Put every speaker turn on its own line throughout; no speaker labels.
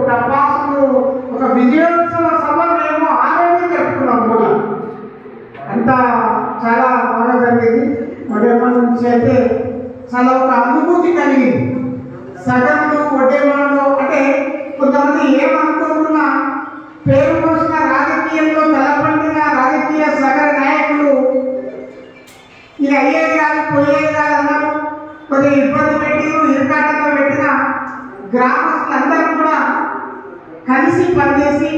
టపాసులు, ఒక విజయోత్సవ సభ మేము ఆ రోజు జరుపుకున్నాం కూడా. అంతా చాలా బాగా జరిగింది. ఒడేమాన్ నుంచి అయితే చాలా ఒక అనుభూతి కలిగింది. సగంలో ఒడేమాన్లో అంటే కొంతమంది ఏమనుకోకుండా పేరు పోసిన రాజకీయంలో తలపండిన రాజకీయ సగర నాయకులు ఇది అయ్యేది కాదు పోయేది కాదు అన్నారు. కొద్దిగా ఇబ్బంది పెట్టి ఇరుకాటంలో పెట్టిన గ్రామస్తులందరూ కూడా కలిసి పనిచేసి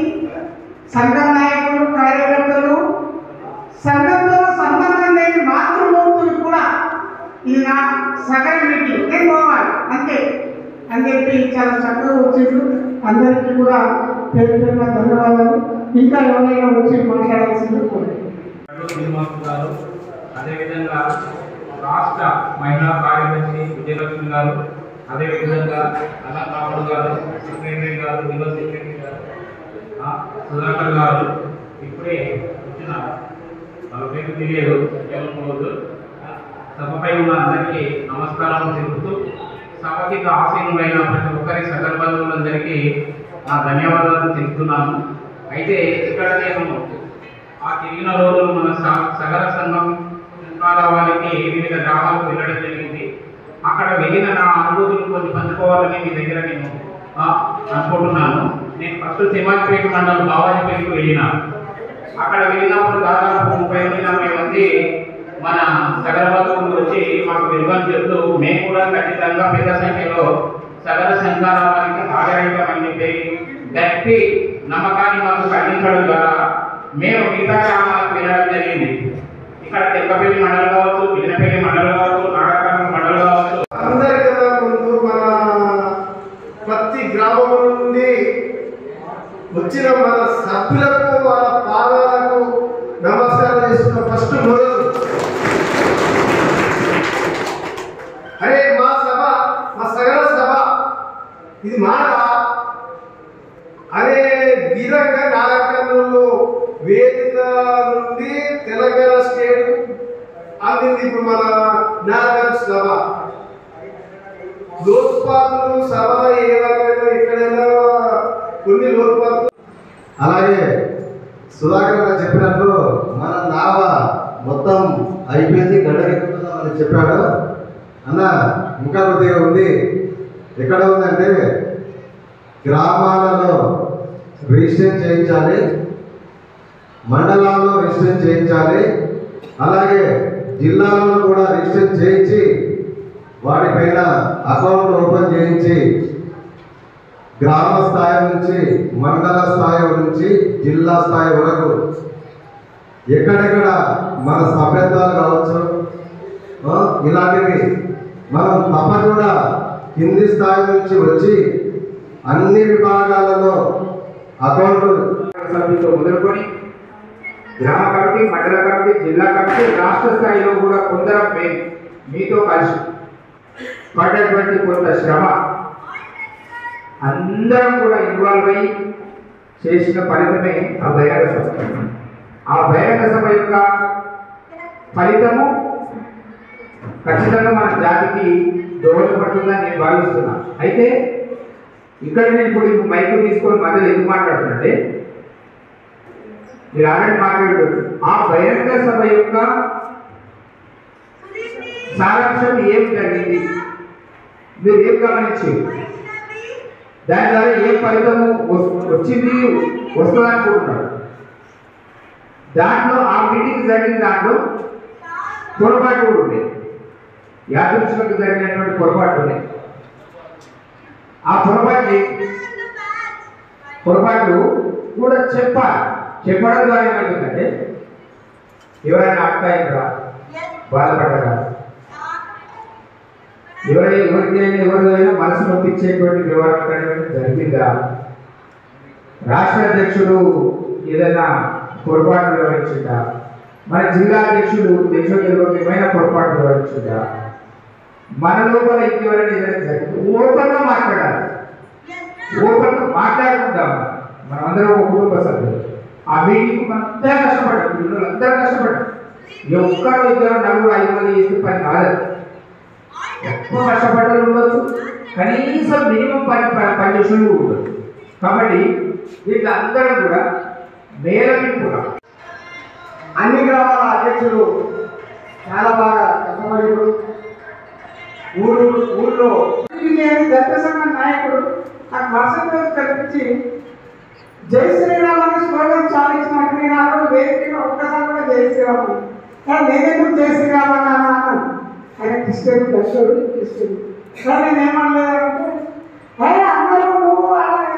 సంఘం నాయకులు, కార్యకర్తలు, సంఘంతో సంబంధం లేని మాతృమూర్తులు కూడా ఇది నా సగర మీటింగ్ నేను పోవాలి అంతే అని చెప్పి చాలా చక్కగా వచ్చిండ్రు. అందరికీ కూడా పేరు పేరున ధన్యవాదాలు. ఇంకా ఎవరైనా వచ్చి మాట్లాడాల్సింది
గారు, అదేవిధంగా రాష్ట్ర మహిళా కార్యదర్శి విజయలక్ష్మి గారు, అదేవిధంగా అన్నరాముడు గారు, సెక్రటరీ గారు, యువ సెక్రటరీ గారు, సుధాకర్ గారు ఇప్పుడే వచ్చిన వాళ్ళ పేరు తెలియదు ఏమనుకోవద్దు. సభపై ఉన్న అందరికీ నమస్కారం తెలుపుతూ సభకి ఆసీనులైన ప్రతి ఒక్కరి సకల బంధువులందరికీ నా ధన్యవాదాలు తెలుపుతున్నాను. అయితే ఇక్కడ నేను ఆ తిరిగిన రోజులు మన సగర సంఘం వారికి వివిధ గ్రామాలకు వెళ్ళడం జరిగింది. అక్కడ వెళ్ళిన నా అనుభూతులు కొన్ని పంచుకోవాలని మీ దగ్గర నేను అనుకుంటున్నాను. నేను ఫస్ట్ సింహాజిపేట మండలం బావాజిపేటకు వెళ్ళినాను. అక్కడ వెళ్ళినప్పుడు దాదాపు 30-40 మంది మన సగర బంధువులు వచ్చి మాకు వెలుగని చెప్తూ మేము కూడా ఖచ్చితంగా పెద్ద సంఖ్యలో సగర సంఘారావానికి హాజరైతామని చెప్పి గట్టి నమ్మకాన్ని మాకు కలిగించడం ద్వారా మేము మిగతా గ్రామాలకు వెళ్ళడం జరిగింది. ఇక్కడ తెక్కపల్లి మండలం కావచ్చు, బిజినపల్లి మండలం కావచ్చు, నాగరకర్ణ మండలం కావచ్చు,
అందరికన్నా ముందు మన ప్రతి గ్రామం నుండి వచ్చిన మన సభ్యులకు వాళ్ళ పాదాలకు నమస్కారం చేస్తున్న ఫస్ట్ మొదలు అరే మా సభ, మా సగర సభ ఇది మాట అనే విధంగా నాగరికర్ణంలో వేదిక నుండి తెలంగాణ స్టేట్ అందింది. ఇప్పుడు మన నాగరిక సభ లోక్పాతులు సభ ఏ రకమైన ఎక్కడైనా కొన్ని లోక్పాతులు.
అలాగే సుధాకర్ గారు చెప్పినట్లు మన నావ మొత్తం అయిపోయింది, గడగెక్కుతుందని చెప్పాడు అన్న. ఇంకా కొద్దిగా ఉంది. ఎక్కడ ఉందంటే గ్రామాలలో రిజిస్టర్ చేయించాలి, మండలాల్లో రిజిస్టర్ చేయించాలి, అలాగే జిల్లాలలో కూడా రిజిస్టర్ చేయించి వాటిపైన అకౌంట్ ఓపెన్ చేయించి గ్రామ స్థాయి నుంచి మండల స్థాయి నుంచి జిల్లా స్థాయి వరకు ఎక్కడెక్కడ మన సభ్యత్వాలు కావచ్చు ఇలాంటివి మనం తప్పకుండా కింది స్థాయి నుంచి వచ్చి అన్ని విభాగాలలో అకౌంట్
సభ్యులతో మొదలుకొని గ్రామ కమిటీ, మండల కమిటీ, జిల్లా కమిటీ, రాష్ట్ర స్థాయిలో కూడా కొందరం మేము మీతో కలిసి పడ్డటువంటి కొంత శ్రమ అందరం కూడా ఇన్వాల్వ్ అయ్యి చేసిన ఫలితమే ఆ బహిరంగ సభ. ఆ బహిరంగ సభ యొక్క ఫలితము ఖచ్చితంగా మన జాతికి దోహదపడుతుందని నేను భావిస్తున్నాను. అయితే ఇక్కడ నేను ఇప్పుడు మైకు తీసుకొని మధ్యలో ఎందుకు మాట్లాడుతుంటే మీరు ఆల్రెడీ మాట్లాడుతుంది ఆ బహిరంగ సభ యొక్క సారాంశం ఏం జరిగింది, మీరు ఏం గమనించి దాని ద్వారా ఏ ఫలితము వచ్చింది వస్తుందనుకుంటున్నాడు. దాంట్లో ఆ మీటింగ్ జరిగిన దాంట్లో పొరపాటు కూడా ఉన్నాయి, యాదృచ్ఛికంగా జరిగినటువంటి పొరపాటు ఉన్నాయి. ఆ పొరపాటు కూడా చెప్పడం ద్వారా ఏమైందంటే ఎవరైనా అక్కాయిందా, బాధపడ్డారా, ఎవరికైనా మనసు నొప్పించేటువంటి వ్యవహారం జరిగిందా, రాష్ట్ర అధ్యక్షుడు ఏదైనా పొరపాటు వివరించిందా, మన జిల్లా అధ్యక్షుడు ఏమైనా పొరపాటు వివరించిందా, మన లోపల ఇంకెవరైనా ఏదైనా జరిగింది ఓపెన్గా మాట్లాడాలి. ఓపెన్గా మాట్లాడుకుందాం. మనమందరం ఒక కుటుంబ సభ్యులు. ఆ మీటింగ్ అంతా కష్టపడ్డాం, పిల్లలు అందరూ కష్టపడ్డాం. ఒక్కరు ఇద్దరు 4-5 మంది చేసే పని కాదు. ఎక్కువ కష్టపడ్డలు ఉండొచ్చు, కనీసం మినిమం 10 నిమిషాలు ఉండదు.
కాబట్టి వీళ్ళందరూ కూడా మేలవింపుగా అన్ని గ్రామాల అధ్యక్షులు చాలా బాగా కష్టపడి ఊళ్ళో దళిత సంఘ నాయకుడు నాకు మరుసటి రోజు కల్పించి జై శ్రీరామ్ అనే స్లోగన్ చాలా ఇచ్చినట్టు నేను ఆ రోజు వేదికగా ఒక్కసారి కూడా జై శ్రీరామ్ కానీ నేనెందుకు జై శ్రీరామ్ అన్నాను. ఆయన క్రిస్టియన్ దర్శకుడు క్రిస్టియన్ కానీ నేను ఏమనలేదంటే అందరూ నువ్వు అన్నమాట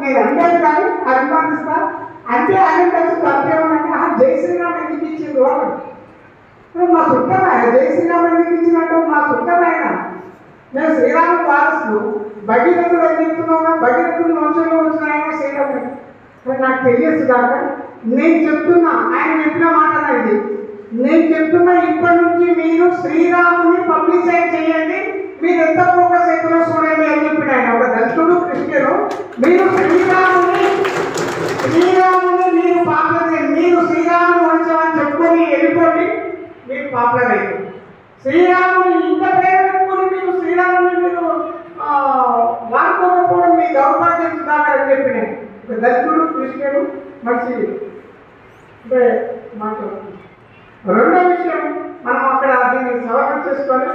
నేను అనలేదు కానీ అభిమానిస్తా అంటే ఆయన కలిసి తప్పేమన్నా జై శ్రీరామ్ ఎందుకు ఇచ్చింది వాడు మా సుట్టమైన జై శ్రీరామ్ ఎందుకు ఇచ్చినట్టు మా సుట్టమైన నేను శ్రీరాముడు వారసులు భగీరథుడు ఏం చెప్తున్నావు భగీరథుడు వంశంలో వచ్చిన ఆయన శ్రీరాముడు నాకు తెలియదు కాక నేను చెప్తున్నా ఆయన చెప్పిన మాట ఇది నేను చెప్తున్నా ఇప్పటి నుంచి మీరు శ్రీరాముని పబ్లిసైజ్ చేయండి మీరు ఎంత ఫోకస్ అవుతుందో చూడండి అని చెప్పిన ఆయన ఒక దళితుడు క్రిస్టియను మీరు శ్రీరాముని మీరు పాపులర్ మీరు శ్రీరాముని వంశం అని చెప్పుకొని వెళ్ళిపోండి మీరు పాపులర్ అయ్యారు శ్రీరాముని ఇంత పేరు పెట్టుకుని మీరు శ్రీరాముని మీరు వాడుకోకపోవడం మీ దౌర్భాగ్యం దాకా అని చెప్పిన దళితుడు క్రిస్టియను మంచి అంటే మాట్లాడుతుంది. రెండో విషయం మనం అక్కడ దీన్ని సవరణ చేసుకోవాలి.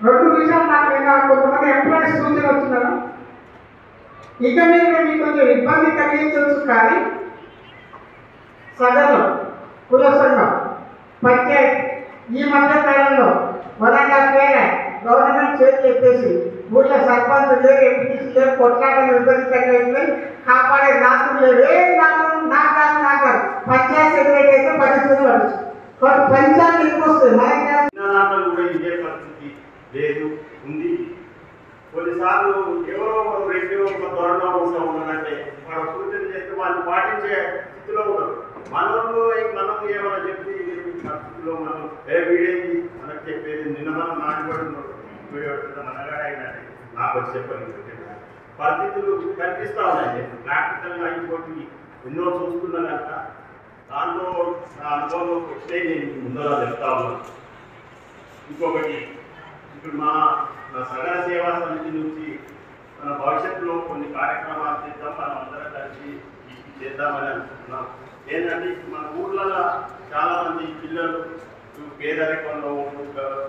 రెండు విషయాలు నాకు ఏదో కొంతమంది ఎంప్లాయీస్ సూచన వచ్చినారు ఇక మీద మీకు కొంచెం ఇబ్బంది కలిగించవచ్చు కానీ సగంలో కుల సంఘం పంచాయతీ ఈ మధ్య కాలంలో 1.5 year గవర్నమెంట్ చేతి ఎత్తేసి ఊళ్ళో సర్పంచ్ లేరు ఎంపీసీ లేరు కొట్లాటలు విభజించలేదు కాపాడే నాకులు లేవు ఏ నాకు పంచాయతీ సెక్రటరీ అయితే పరిస్థితులు పడుతుంది పంచాయతీ ఎక్కువ వస్తుంది
కూడా ఇదే పరిస్థితి లేదు ఉంది. కొన్నిసార్లు ఎవరో రెండు ఒక ధోరణిలో ఉన్నారంటే మనం సూచన చేస్తే వాళ్ళు పాటించే స్థితిలో ఉండరు. మనం ఏమైనా చెప్పి పరిస్థితిలో మనం వీడేది మనకు చెప్పేది నిన్న మనం నాటుబడి వీడియో మనగాడైనట్టు నాకు వచ్చి చెప్పండి పరిస్థితులు కనిపిస్తూ ఉన్నాయి. ప్రాక్టికల్గా అయిపోయి ఎన్నో చూస్తున్నా కనుక దాంతో నా అనుభవం వస్తే నేను ముందర చెప్తా ఉన్నాను. ఇంకొకటి ఇప్పుడు మా సగర సేవా సమితి నుంచి మన భవిష్యత్తులో కొన్ని కార్యక్రమాలు చేద్దాం మనం అందరం కలిసి చేద్దామని అనుకుంటున్నాం. ఏంటంటే మన ఊర్లలో చాలామంది పిల్లలు పేదరికంలో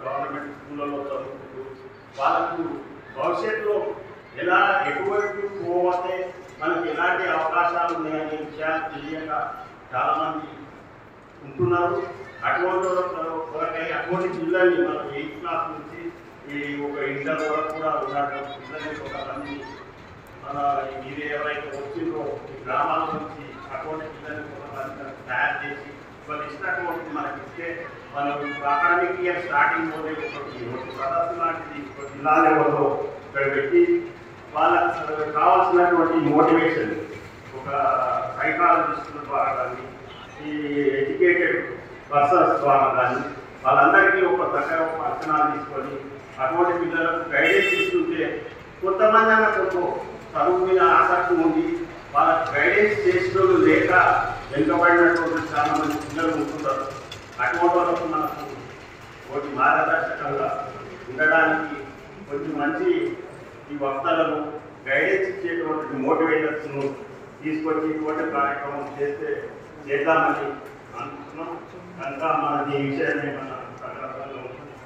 గవర్నమెంట్ స్కూళ్ళలో చదువుకుంటూ వాళ్ళకు భవిష్యత్తులో ఎలా ఎటువైపు పోతే మనకి ఎలాంటి అవకాశాలు ఉన్నాయనే విషయాలు తెలియక చాలామంది ఉంటున్నారు. అటువంటి పిల్లల్ని మనం 8th class నుంచి ఒక ఇంటర్ వరకు కూడా ఉన్నాడు పిల్లల్ని కొంతమంది మన ఇది ఎవరైతే వచ్చిందో ఈ గ్రామాల నుంచి అటువంటి పిల్లల్ని కొంతమంది తయారు చేసి వాళ్ళు ఇచ్చినటువంటి మనకి ఇస్తే మనం అకాడమిక్ ఇయర్ స్టార్టింగ్ లోనే ఒక సదస్సు లాంటిది ఒక జిల్లా లెవెల్లో ఇక్కడ పెట్టి వాళ్ళకి కావాల్సినటువంటి మోటివేషన్ ఒక సైకాలజిస్టుల ద్వారా కానీ ఈ ఎడ్యుకేటెడ్ పర్సన్స్ ద్వారా కానీ వాళ్ళందరికీ ఒక దగ్గర ఒక అంచనా తీసుకొని అటువంటి పిల్లలకు గైడెన్స్ ఇస్తుంటే కొంతమంది అన్న కొంచెం చదువు మీద ఆసక్తి ఉండి వాళ్ళకి గైడెన్స్ చేసిన లేక వెనుకబడినటువంటి చాలా మంది పిల్లలు ఉంటున్నారు. అటువంటి వాళ్ళకు మనకు ఒకటి మార్గదర్శకంగా ఉండడానికి కొంచెం మంచి ఈ వక్తలను గైడెన్స్ ఇచ్చేటువంటి మోటివేటర్స్ను తీసుకొచ్చి ఇటువంటి కార్యక్రమం చేద్దామని అనుకుంటున్నాం. కనుక మనకి ఈ విషయాన్ని మన సందర్భంలో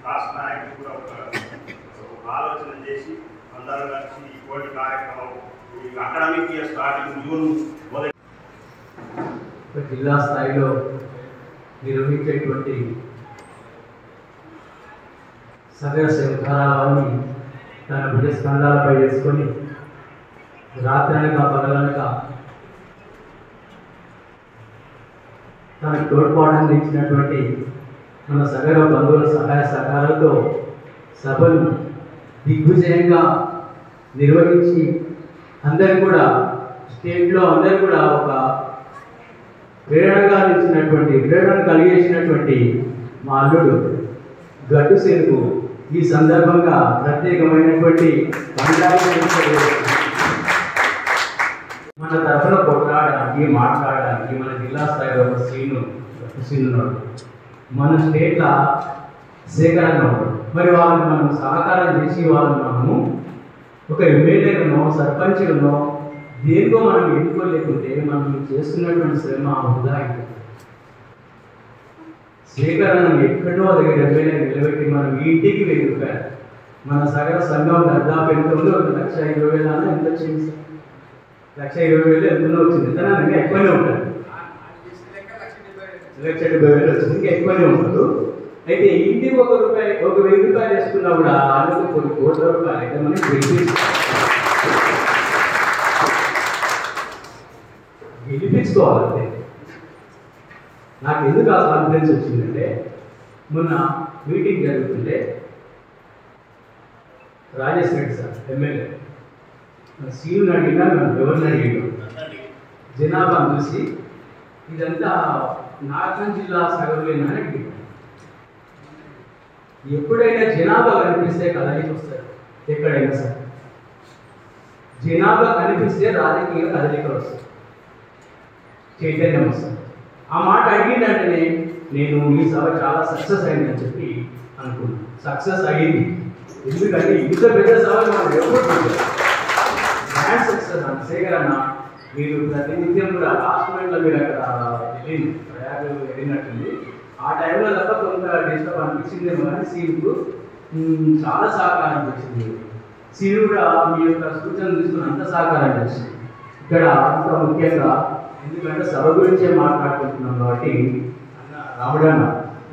రాష్ట్ర నాయకులు కూడా ఒక ఆలోచన చేసి అందరూ కలిసి ఇటువంటి కార్యక్రమం ఈ అకాడమిక్ ఇయర్ స్టార్టింగ్ జూన్
జిల్లా స్థాయిలో నిర్వహించేటువంటి సగర శంఖారావాన్ని తన భుజ స్కంధాలపై వేసుకొని రాత్రనక పగలనక తనకు తోడ్పాటు ఇచ్చినటువంటి మన సగర బంధువుల సహాయ సహకారాలతో సభను దిగ్విజయంగా నిర్వహించి అందరు కూడా స్టేట్లో అందరు కూడా ఒక ప్రేరణ కలిగేసినటువంటి మా అల్లుడు గట్టు సేనుకు ఈ సందర్భంగా ప్రత్యేకమైనటువంటి మన తరఫున కొట్లాడడానికి మాట్లాడడానికి మన జిల్లా స్థాయిలో ఒక సీనున్నాడు, మన స్టేట్ల సేకరణలో మరి వాళ్ళని మనం సహకారం చేసి వాళ్ళని మనము ఒక ఎమ్మెల్యేలను సర్పంచులను దేనికో మనం ఎన్నుకోలేకుంటే మనం చేస్తున్నటువంటి శ్రమ వృధా అయిపోతుంది. సేకరణను ఎక్కడో దగ్గర ఎమ్మెల్యే నిలబెట్టి మనం ఇంటికి 1000 రూపాయలు, మన సగర సంఘం దాదాపు ఎంత ఉందో 1,20,000 ఎంత వచ్చింది? 1,20,000 ఎంతనో వచ్చింది. ఎంత ఇంకా ఎక్కువనే ఉంటుంది, 1,70,000 వచ్చింది, ఇంకా ఎక్కువనే ఉంటుంది. అయితే ఇంటికి 1 రూపాయి, 1,000 రూపాయలు వేసుకున్నా కూడా అందుకు కొన్ని కోట్ల రూపాయలు అయితే మనకి గెలిపించుకోవాలంటే. నాకు ఎందుకు ఆ కాన్ఫిడెన్స్ వచ్చిందంటే, మొన్న మీటింగ్ జరుగుతుంటే రాజేష్ రెడ్డి సార్ ఎమ్మెల్యే సీను అడిగినా మనం ఎవరిని అడిగాడు, జనాభాను చూసి ఇదంతా నాగార్జున జిల్లా సగరులేనా అని అడిగాడు. ఎప్పుడైనా జనాభా కనిపిస్తే కదలికి వస్తారు, ఎక్కడైనా సరే జనాభా కనిపిస్తే రాజకీయ కదలికలు వస్తాయి, చైతన్యం వస్తుంది. ఆ మాట అడిగిందంటేనే నేను ఈ సభ చాలా సక్సెస్ అయిందని చెప్పి అనుకున్నాను. సక్సెస్ అయ్యింది, ఎందుకంటే ఇంత పెద్ద సభ మనం ఎప్పుడు గ్రాండ్ సక్సెస్ అన్న. శేఖర్ అన్న, మీరు ప్రతినిత్యం కూడా లాస్ట్ మినిట్లో మీరు అక్కడ ప్రయాగ వెళ్ళినట్టుంది. ఆ టైంలో తప్ప కొంత డిస్టర్బ్ అనిపించిందేమో కానీ సీనుకు చాలా సహకారం చేసింది. సీను కూడా మీ యొక్క సూచనలు తీసుకుని అంత సహకారం చేసింది. ఇక్కడ అంత ముఖ్యంగా ఎందుకంటే సభ గురించే మాట్లాడుకుంటున్నాం కాబట్టి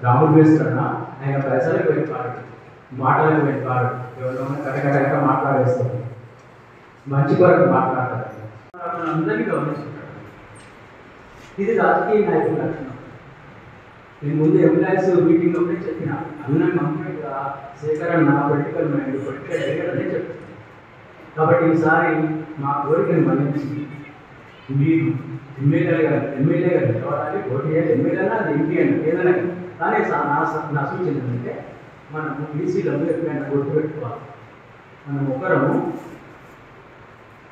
రాముడు వేస్తున్నా ఆయన ప్రజలకు వెళ్ళిపాడు, మాటలకు వెళ్ళిపాడు, ఎవరైనా కటకటక మాట్లాడేస్తారు, మంచి కొరకు మాట్లాడతారు, అందరినీ గమనిస్తుంటారు. ఇది రాజకీయ నాయకుల లక్షణం. నేను ముందు ఎంప్లాయీస్ మీటింగ్ లోనే చెప్పిన అన్న కంప్లీట్గా సేకరణ పొలిటికల్ మైండ్, పొలిటికల్ లీడర్ అనే చెప్పాను. కాబట్టి ఈసారి మా కోరికను మన్నించి మీరు ఎమ్మెల్యేగా నిలబడాలి, ఓటు చేయాలి. ఎమ్మెల్యేనా అది ఎంపీ అని ఏదైనా కానీ నా సూచన ఏంటంటే మనం బీసీలను ఎప్పుడైనా గుర్తుపెట్టుకోవాలి. మనం ఒకరము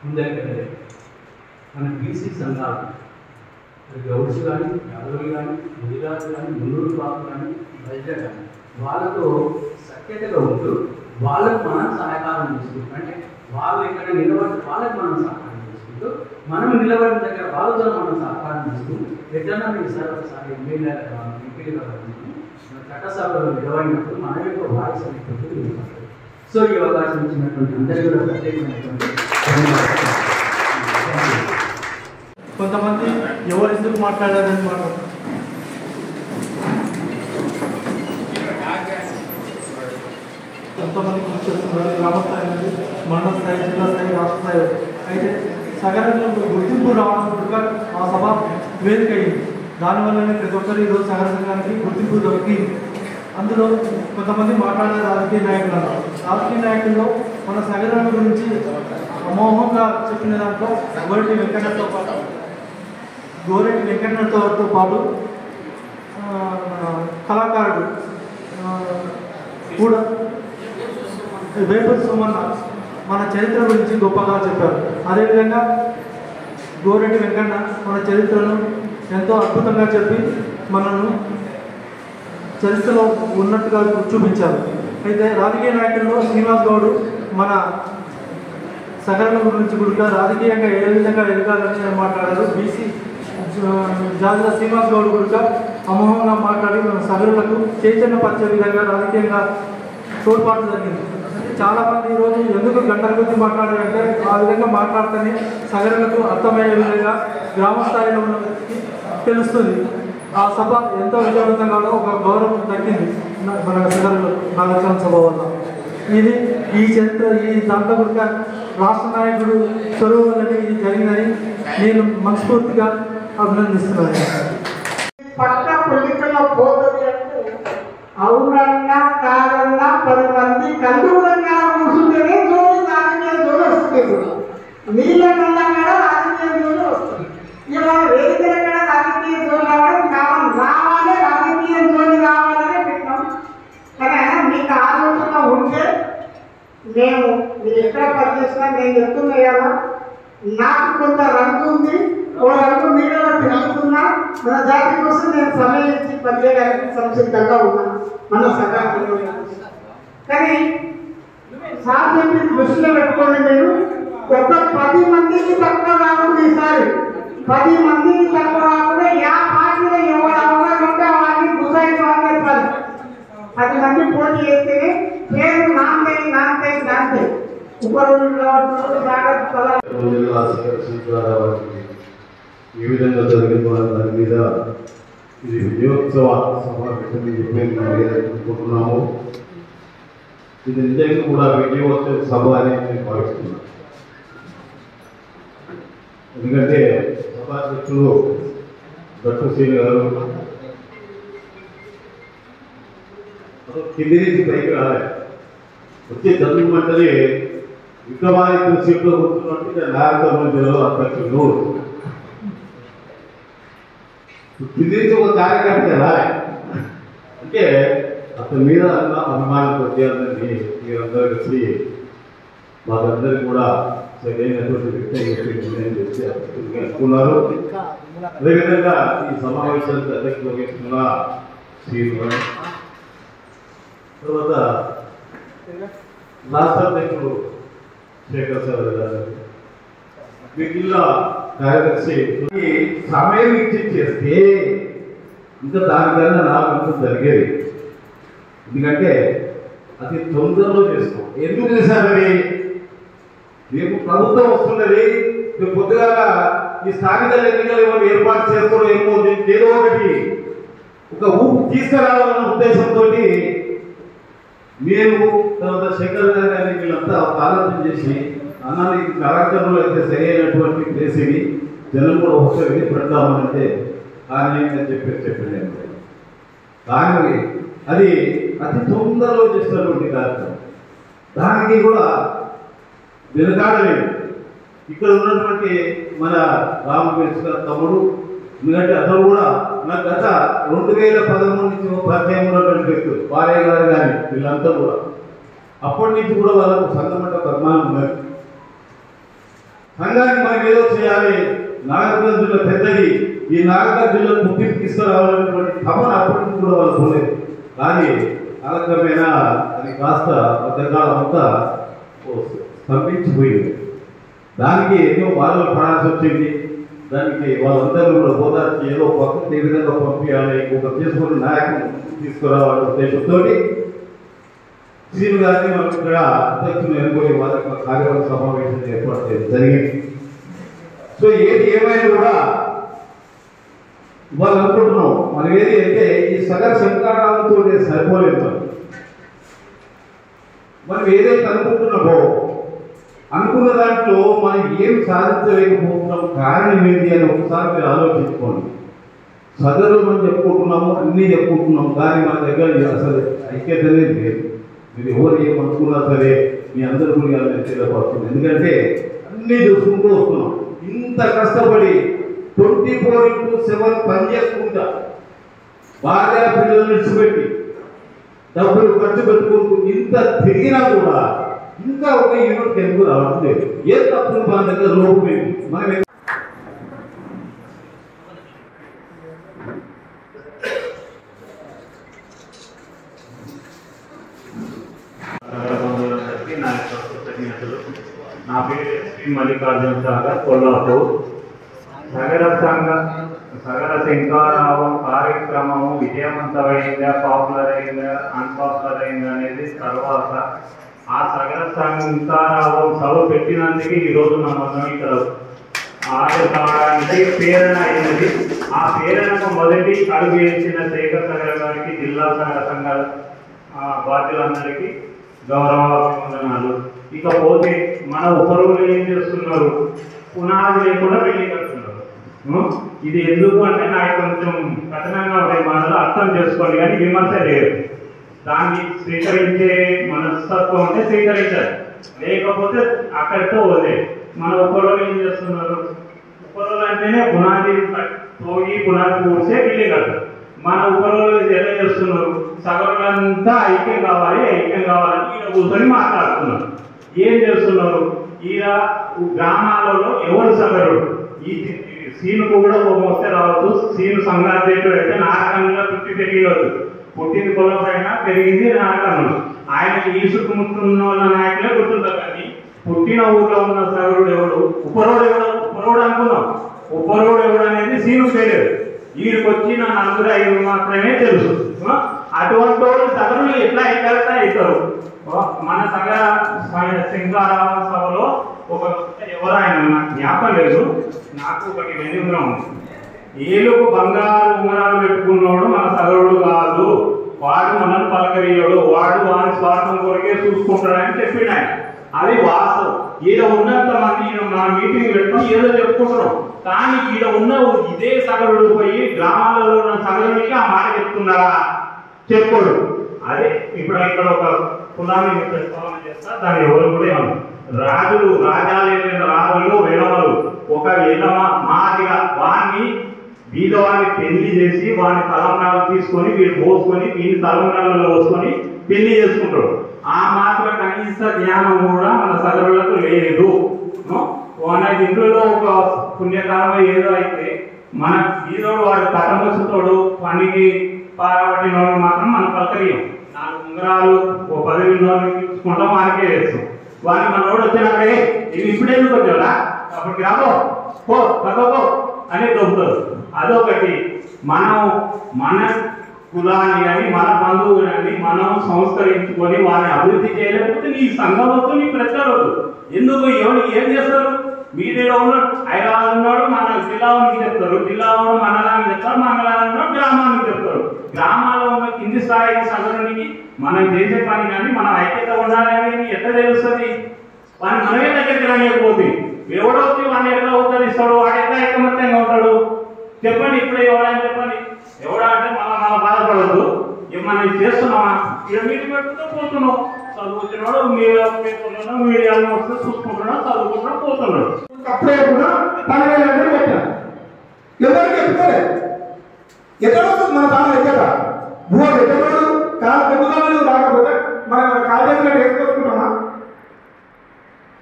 ముందరికి వెళ్ళలేదు. మన బీసీ సంఘాలు గౌడ్స్ కానీ, యాదవులు కానీ, గుజరాత్ కానీ, మున్నూరు బాబు కానీ, బయట కానీ వాళ్ళతో సఖ్యతగా ఉంటూ వాళ్ళకు మనం సహకారం చేసుకుంటాం. అంటే వాళ్ళు ఇక్కడ నిలబడి వాళ్ళకి మనం సహకారం చేసుకుంటూ, మనం నిలబడిన దగ్గర వాళ్ళతో మనం సహకారం చేసుకుంటూ ఎట్లన్నా మీరు సార్ ఒకసారి ఎమ్మెల్యే ఎంపీలుగా చట్టసభలో నిలబడినప్పుడు మన యొక్క వాయిస్ అనేటువంటి. సో ఈ అవకాశం ఇచ్చినటువంటి అందరికీ కూడా ప్రత్యేకమైనటువంటి ధన్యవాదాలు.
కొంతమంది ఎవరు ఎందుకు మాట్లాడారని మాట్లాడుతున్నారు. కొంతమంది కృషి చేస్తున్నారు, గ్రామ స్థాయి నుండి మండల స్థాయి, జిల్లా స్థాయి, రాష్ట్ర స్థాయి. అయితే సగరంలో గుర్తింపు రావడం ఆ సభ వేదిక అయింది. దానివల్లనే ప్రతి ఒక్కరు ఈరోజు సగర సంఘానికి గుర్తింపు దొరికింది. అందులో కొంతమంది మాట్లాడే రాజకీయ నాయకులు అన్నారు. రాజకీయ నాయకుల్లో మన సగరం గురించి అమోహంగా చెప్పిన దాంట్లో గోరెడ్డి వెంకన్నతో పాటు కళాకారుడు కూడా వేపూరి సోమన్న మన చరిత్ర గురించి గొప్పగా చెప్పారు. అదేవిధంగా గోరెడ్డి వెంకన్న మన చరిత్రను ఎంతో అద్భుతంగా చెప్పి మనను చరిత్రలో ఉన్నట్టుగా చూపించారు. అయితే రాజకీయ నాయకుల్లో శ్రీనివాస్ గౌడ్ మన సగరం గురించి కూడా రాజకీయంగా ఏ విధంగా ఎదగాలని మాట్లాడారు. బీసీ జాతిలో శ్రీనివాస్ గౌడ్ కూడా అమోహంగా మాట్లాడి మన సగరులకు చైతన్యపరిచే విధంగా రాజకీయంగా తోడ్పాటు జరిగింది. అంటే చాలామంది ఈరోజు ఎందుకు గంటల గురించి మాట్లాడారంటే ఆ విధంగా మాట్లాడితేనే సగరులకు అర్థమయ్యే విధంగా గ్రామ స్థాయిలో తెలుస్తుంది. ఆ సభ ఎంతో విజయవంతంగా ఒక గౌరవం దక్కింది మన సగరులు నాగచరణ సభ వల్ల. ఇది ఈ చరిత్ర ఈ దాంట్లో కూడా రాష్ట్ర నాయకుడు చొరవ వల్లనే ఇది జరిగిందని నేను మనస్ఫూర్తిగా అభినందిస్తున్నాను.
పట్ట పొలికల్లో పోతుంది అంటే అవునన్నా కాదన్నా 10 మంది కలుగురంగా కూర్చుంటేనే జోలి రాజకీయ జోలి వస్తుంది. నీళ్ళ కన్నా కూడా రాజకీయ జోలి వస్తుంది. ఇక మన వేదికల కూడా రాజకీయ జోలి రావడం కావాలి, రావాలి, రాజకీయ జోలి రావాలనే పెట్టాం. కానీ మీకు ఆలోచన ఉంటే నేను మీరు ఎక్కడ పనిచేసినా నేను చెప్తున్నా కదా, నాకు కొంత రంగు ఉంది, ఓ రంగు మీడియాలో తిరుగుతున్నా మన జాతి కోసం నేను సమయం ఇచ్చి పనిచేయడానికి సంసిద్ధంగా ఉన్నాను మన సగాలు. కానీ సాధ్యం దృష్టిలో పెట్టుకోండి. మీరు ఒక 10 మందికి తక్కువ కాకుండా ఈసారి 10 మందికి తక్కువ కాకుండా యా పార్టీలో ఎవరు అవకాశం ఉంటే వారిని గుసాయి చెప్పాలి. 10 మంది పోటీ చేస్తేనే పేరు నాందే
ఈ విధంగా జరిగిన దాని మీద ఇది విజయోత్సవ సమావేశం చెప్పి మనం ఏదనుకుంటున్నాము. ఇది నిజంగా కూడా విజయోత్సవ సభ అని నేను భావిస్తున్నాను. ఎందుకంటే సభాధ్యక్షులు గట్టుశ్రీ గారు కింది నుంచి పైకి రాలేదు. వచ్చే చదువు మంటలే విక్రమాదిత్య సీట్లో కూర్చున్నట్టు నాయకుల మధ్యలో అధ్యక్షులు కింది నుంచి ఒక కార్యకర్త రాలే. అంటే అతని మీద అభిమానం కొట్టేయాలని మీరందరూ కలిసి వాళ్ళందరికీ కూడా సరైనటువంటి వ్యక్తి అనుకున్నారు. అదేవిధంగా ఈ సమావేశానికి అధ్యక్షులు వహిస్తున్న శ్రీను, తర్వాత రాష్ట్ర అధ్యక్షుడు శేఖర్ సార్ గారు, జిల్లా కార్యదర్శి సమయం ఇచ్చి చేస్తే ఇంకా దానికన్నా నాకు జరిగేది. ఎందుకంటే అది తొందరలో చేసుకో. ఎందుకు చేశారని రేపు ప్రభుత్వం వస్తున్నది. రేపు పొద్దుగా ఈ స్థానిక ఎన్నికలు ఏమో ఏర్పాటు చేస్తారో ఏమో ఏదో ఒకటి ఒక ఊపు తీసుకురావాలన్న ఉద్దేశంతో మేము తర్వాత శంకర్ గారు కానీ వీళ్ళంతా ఆలోచన చేసి అన్నాన్ని కార్యక్రమంలో అయితే సరి అయినటువంటి ప్లేస్ ఇది, జనం కూడా ఒకసారి పెడతామనంటే కానీ అని చెప్పాను. కానీ అది అతి తొందరలో చేసినటువంటి కార్యక్రమం. దానికి కూడా వెనుకాడలేదు. ఇక్కడ ఉన్నటువంటి మన రామకృష్ణ గారి తమ్ముడు, ఎందుకంటే అతను కూడా నాకు గత 2013 నుంచి పరిచయం ఉన్నటువంటి వ్యక్తులు, వారయ్య గారు కానీ వీళ్ళంతా కూడా అప్పటి నుంచి కూడా వాళ్ళకు సంఘం అంటే ఒక అభిమానం ఉన్నది. సంఘానికి మనం ఏదో చేయాలి, నాగర్కర్నూలు జిల్లా పెద్దది, ఈ నాగర్కర్నూలు జిల్లా గుర్తింపు తీసుకురావాలనేటువంటి తపన అప్పటి నుంచి కూడా వాళ్ళు పోలేదు. కానీ కాలక్రమేణా అది కాస్త మధ్యకాలం అంతా స్తంభించిపోయింది. దానికి ఎన్నో బాధలు పడాల్సి వచ్చింది. దానికి వాళ్ళందరూ కూడా ఓదార్చి ఏదో పక్కన ఏ విధంగా పంపించాలి, ఒక చేసుకుని నాయకులు తీసుకురావాలనే ఉద్దేశంతో శ్రీను గారిని మనం ఇక్కడ అధ్యక్షులు ఎన్నుకొని వాళ్ళకి కార్యవర్గ సమావేశం ఏర్పాటు చేయడం జరిగింది. సో ఏది ఏమైనా కూడా ఇవాళ అనుకుంటున్నాం మనం ఏది అంటే ఈ సగర శంకరాలతో సరిపోలేదు. మనం ఏదైతే అనుకుంటున్నామో అనుకున్న దాంట్లో మనం ఏం సాధించలేకపోతున్నాం, కారణం ఏంటి అని ఒకసారి మీరు ఆలోచించుకోండి. సదరు మనం చెప్పుకుంటున్నాము, అన్నీ చెప్పుకుంటున్నాం, కానీ మన దగ్గర అసలు ఐక్యత అనేది లేదు. మీరు ఎవరు ఏమనుకున్నా సరే మీ అందరూ కూడా తెలియపడుతుంది. ఎందుకంటే అన్నీ చూసుకుంటూ వస్తున్నాం. ఇంత కష్టపడి 24/7 పని చేసుకుంటా భార్య పిల్లలు విడిచిపెట్టి డబ్బులు ఖర్చు పెట్టుకుంటూ ఇంత తిరిగినా కూడా ఇంకా ఒక యూనిట్ ఎందుకు రావడం లేదు. ఏ తప్పులు మన దగ్గర లోపలేదు. మనం
నా పేరు శ్రీ మల్లికార్జున సాగర్, కొల్లాపూర్. సగర శంకారావం కార్యక్రమము విజయవంతమైందా, పాపులర్ అయిందా, అన్పాపులర్ అయిందా అనేది తర్వాత ఆ సగర శంకారావం సభ పెట్టినందుకు ఈరోజు మనం ఇక్కడ హాజరు కావడానికి ప్రేరణ అయినది. ఆ ప్రేరణకు మొదటి అడుగు వేసిన శేఖర్ సాగర్ గారికి, జిల్లా సగర సంఘ బాధ్యులందరికీ గౌరవ అభివందనాలు. ఇకపోతే మన ఉపరువులు ఏం చేస్తున్నారు, పునాది లేకుండా బిల్డింగ్ కడుతున్నారు. ఇది ఎందుకు అంటే నాకు కొంచెం కఠినంగా ఉండే మాటలు అర్థం చేసుకోండి, కానీ విమర్శ లేదు. దాన్ని స్వీకరించే మనస్తత్వం ఉంటే స్వీకరించాలి, లేకపోతే అక్కడితో వదిలే. మన ఉపరువులు ఏం చేస్తున్నారు, ఉపరువులు అంటేనే పునాది తోగి పునాది పూసే బిల్డింగ్ కడతారు. మన ఉపరువులు ఎలా చేస్తున్నారు, సగరులంతా ఐక్యం కావాలి ఐక్యం ఈయన కూర్చొని మాట్లాడుతున్నారు. ఏం చేస్తున్నారు, ఈయన గ్రామాలలో ఎవరు సగరుడు, ఈ సీనుకు కూడా వస్తే రావచ్చు. సీను సంఘాధ్యక్షుడు అయితే నారకంగా పుట్టి పెరిగవచ్చు, పుట్టింది పొలం పైన పెరిగింది నారకంలో. ఆయనకి ఈసుకు ముట్టున్న వాళ్ళ నాయకులే గుర్తుంటారు. కానీ పుట్టిన ఊర్లో ఉన్న సగరుడు ఎవడు, ఉపరోడు అనుకున్నాం. ఉపరోడు ఎవడు అనేది సీను తెలియదు. వీడికి వచ్చి నా 4-5 మాత్రమే తెలుసు. అటువంటి వాళ్ళు సగరులు ఎట్లా అవుతారు. మన శంకారావ సభలో ఒక ఎవరైనా నాకు జ్ఞాపకం లేదు, నాకు ఒకటి వెనుగ్రహం ఉంది. ఏలుకు బంగారు ఉంగరాలు పెట్టుకున్నాడు మన సగరుడు కాదు, వాడు మనల్ని పలకరియడు, వాడు వారి స్వార్థం కొరకే చూసుకుంటాడని చెప్పిండు ఆయన. అది వాస్తవం. ఈడ ఉన్నంత మంది మన మీటింగ్ పెట్టుకుని ఏదో చెప్పుకుంటున్నాం, కానీ ఈడ ఉన్న ఇదే సగరుడు పోయి గ్రామాలలో ఉన్న సగరుడికి ఆ మాట చెప్తున్నారా? చెప్పడు. అదే ఇప్పుడు ఇక్కడ ఒక కులాన్ని ప్రస్తావన చేస్తా, దాన్ని ఎవరు కూడా ఏమన్నా రాజాలు రాజులు వెలవలు ఒక ఎలమ మాదిగా వాడిని బీదవాడిని పెళ్లి చేసి వాడిని తలంబ్రాలు తీసుకొని వీడు పోసుకొని వీడిని తలంబ్రాలలో పోసుకొని పెళ్లి చేసుకుంటాడు. ఆ మాత్రం కనీస జ్ఞానం కూడా మన సగరులకు లేదు. మన ఇంట్లో ఒక పుణ్యకాలం ఏదో అయితే మన బీదోడు వాడు కట్టమొచ్చుతోడు పనికి పారబట్టినోడు మాత్రం మనం పలకరియం. 4 ఉంగరాలు ఓ 10 చూసుకుంటాం, వానికే వేస్తాం. వాడిని మనోడు వచ్చినాడే ఇవి ఇప్పుడే వచ్చావురా, అప్పటికి రాబో పో తగ్గబో అని దొరుకుతారు. అదొకటి. మనం మన కులాన్ని అని మన బంధువులని మనం సంస్కరించుకొని వారిని అభివృద్ధి చేయలేకపోతే నీ సంఘం వద్దు, నీ ప్రచారం వద్దు. ఎందుకు ఎవరు ఏం చేస్తారు? మీడియాలో ఉన్నాడు, హైదరాబాద్ ఉన్నాడు, మన జిల్లావానికి చెప్తారు, జిల్లాలో మండలానికి చెప్తారు, మండలానికి ఉన్నాడు గ్రామానికి చెప్తారు. గ్రామాల్లో ఉన్న కింది స్థాయి సగరునికి మనం చేసే పని కానీ మనం ఐక్యత ఉండాలని ఎట్లా తెలుస్తుంది? వాడిని మనమే దగ్గరికి రానియకపోతే ఎవడొచ్చి వాడిని ఎట్లా ఉద్ధరిస్తాడు, వాడు ఎట్లా ఐకమత్యంగా ఉంటాడు? చెప్పండి. ఇప్పుడు ఎవడని చెప్పండి. ఎవడా అంటే మనం బాధపడద్దు. మనం చేస్తున్నామా? ఇక్కడ మీటింగ్ పెట్టుకుంటూ పోతున్నాం, చదువుతున్నాడు, మీడియాలో వస్తే చూసుకుంటున్నాడు, చదువుకుంటున్నాడు, పోతున్నాడు.
అప్పుడే కూడా 12,000 పెట్టారు. ఎవరికి చెప్తారే ఎక్కడ మన తాను ఎక్కడ భూ ఎక్కడు పొద్దుగా రాకపోతే మనం కాలేజీలో వేసుకొచ్చుకుంటామా?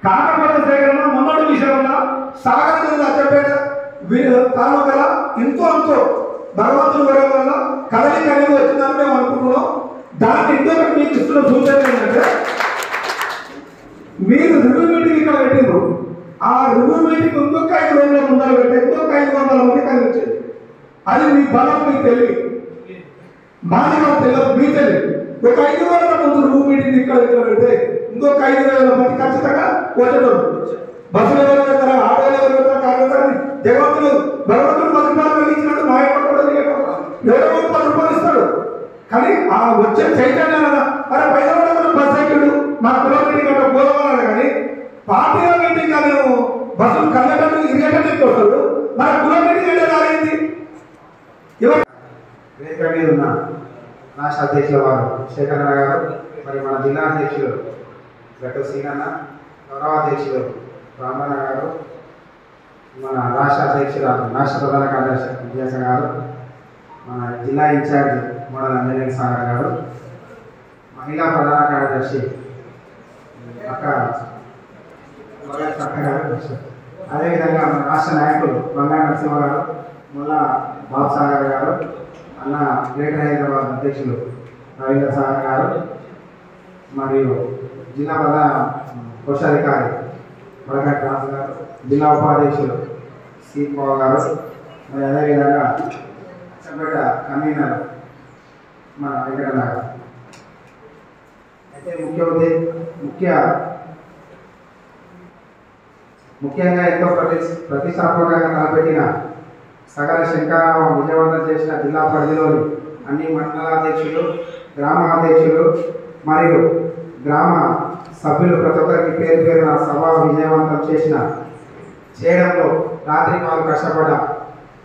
కాకపోతే సేకరణ మొన్నటి విషయంలో సాగర్ అచ్చపేట తాను గల ఎంతో అంతో భగవంతుడు వరం వల్ల కలిగి వచ్చిందని మేము అనుకుంటున్నాం. దాన్ని ఇంకొకటి మీకు ఇస్తున్న సూచన ఏంటంటే, మీరు రివ్యూ మీటింగ్ ఇక్కడ పెట్టిండ్రు, ఆ రివ్యూ మీటింగ్ ఇంకొక 5 రోజుల ముందర పెట్టి ఇంకొక 500 మంది కలిగించేది. అది మీ బలం, మీకు తెలియదు, మాది మాకు తెలియదు, మీ తెలియదు. ఒక 5 రోజుల ముందు రివ్యూ మీటింగ్ ఇక్కడ పెడితే ఇంకొక 5,000 మంది ఖచ్చితంగా వచ్చేటోళ్ళు. బస్సులు ఎవరు పెడతారా, ఆటోలు ఎవరు పెడతారా, కాకపోతే జగవంతుడు భగవంతుడు 10 రూపాయలు ఇచ్చినట్టు మా యొక్క ఎవరో 10 రూపాయలు ఇస్తాడు. కానీ ఆ వచ్చే చైతన్యం అరే పైసలు బస్ ఎక్కిడు మా కుల మీటింగ్ అంటే పోదామన్నాడు. కానీ పార్టీల మీటింగ్ కానీ బస్సులు కళ్ళటట్టు ఇరిగేటట్టు ఎక్కుతాడు. మన కుల మీటింగ్ అంటే రాలేదు.
వేదిక మీద ఉన్న రాష్ట్ర అధ్యక్షుల వారు శేఖరన్న గారు, మరి మన జిల్లా అధ్యక్షులు డాక్టర్ సీనన్న, గౌరవ అధ్యక్షులు రామన్న గారు, మన రాష్ట్ర అధ్యక్షురాలు రాష్ట్ర ప్రధాన కార్యదర్శి విద్యాసాగర్ గారు, మన జిల్లా ఇన్ఛార్జ్ మోడల్ అంజనేయ సాగర్ గారు, మహిళా ప్రధాన కార్యదర్శి అక్క గారు, అదేవిధంగా మన రాష్ట్ర నాయకులు బంగారు నరసింహ గారు, ముల్లా బాబు సాగర్ గారు, అన్న గ్రేటర్ హైదరాబాద్ అధ్యక్షులు రవీంద్ర సాగర్ గారు, మరియు జిల్లా ప్రధాన కోశాధికారి వరకట్ రాజు గారు, జిల్లా ఉపాధ్యక్షులు సి పవన్ గారు, మరి అదేవిధంగా అచ్చంపేట కన్వీనర్ మన వెంకటన్న గారు. అయితే ముఖ్యంగా ఎంతో ప్రతిష్టాత్మకంగా తలపెట్టిన సగర శంకరావం విజయవంతం చేసిన జిల్లా పరిధిలోని అన్ని మండలాధ్యక్షులు, గ్రామాధ్యక్షులు మరియు గ్రామ సభ్యులు ప్రతి ఒక్కరికి పేరు పేరున సభ విజయవంతం చేయడంలో రాత్రి వాళ్ళు కష్టపడ్డ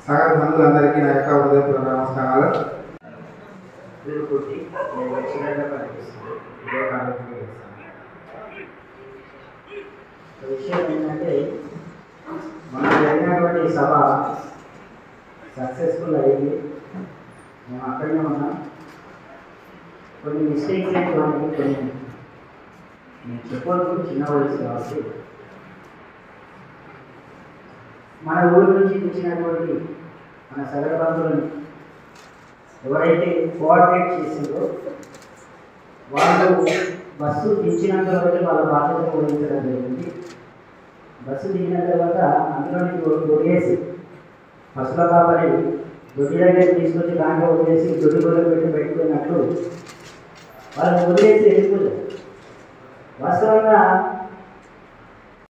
సగర బంధువులందరికీ నా యొక్క హృదయపూర్వక నమస్కారాలు.
విషయం ఏంటంటే, మనం జరిగినటువంటి సభ సక్సెస్ఫుల్ అయ్యింది. మేము అక్కడనే ఉన్నాం. కొన్ని మిస్టేక్స్ ఏంటంటే, కొన్ని నేను చెప్పాల్సి చిన్న వయసు కాబట్టి మన ఊరి నుంచి తెచ్చినటువంటి మన సగర బంధువులను ఎవరైతే కోఆర్డినేట్ చేసిందో వాళ్ళు బస్సు దించినంత వరకు వాళ్ళ బాధ్యత వహించడం జరిగింది. బస్సు దిగిన తర్వాత అందులోనికి వదిలేసి బస్సులో కాబట్టి దొడ్డి దగ్గర తీసుకొచ్చి దాంట్లో వదిలేసి దొడ్డి గొడవ పెట్టుకున్నట్లు వాళ్ళని వదిలేసి వెళ్ళిపోయారు. వాస్తవంగా